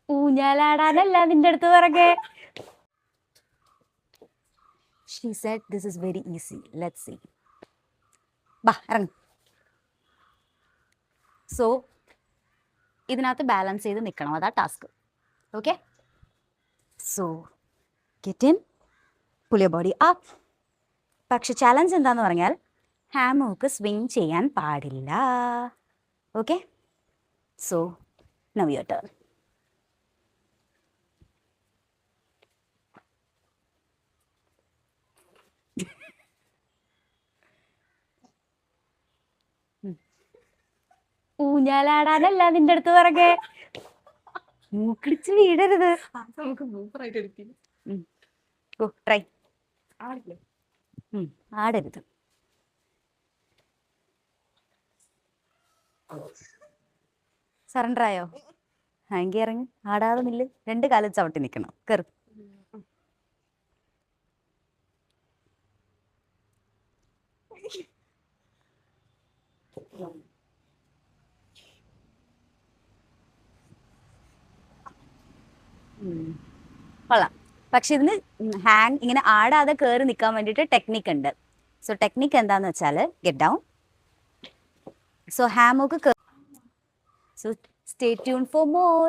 ഊഞ്ഞാലാടാനല്ല നിന്റെ അടുത്ത് പറകെ. She said this is very easy. Let's see. ബാ ഇറങ്ങ്. സോ ഇതിനകത്ത് ബാലൻസ് ചെയ്ത് നിൽക്കണം, അതാ task. Okay, so get in, pull your body up. പക്ഷെ ചാലഞ്ച് എന്താന്ന് പറഞ്ഞാൽ ഹാമോക്ക് സ്വിങ് ചെയ്യാൻ പാടില്ല. Okay, so now your turn. ഊഞ്ഞാലാടാനല്ല നിന്റെ അടുത്ത് പറകെ. മൂക്കിടിച്ച് വീടരുത്. Go try. ആടരുത്. സറണ്ടർ ആയോ? എങ്കിൽ ഇറങ്ങി ആടാതെ നില്ല്. 2 കാലം ചവിട്ടി നിൽക്കണം. കയറി. കൊള്ളാം. പക്ഷെ ഇതിന് ഹാങ് ഇങ്ങനെ ആടാതെ കയറി നിൽക്കാൻ വേണ്ടിയിട്ട് ടെക്നിക്ക് ഉണ്ട്. സോ ടെക്നിക്ക് എന്താന്ന് വെച്ചാൽ get down. So hammock. So stay tune for more.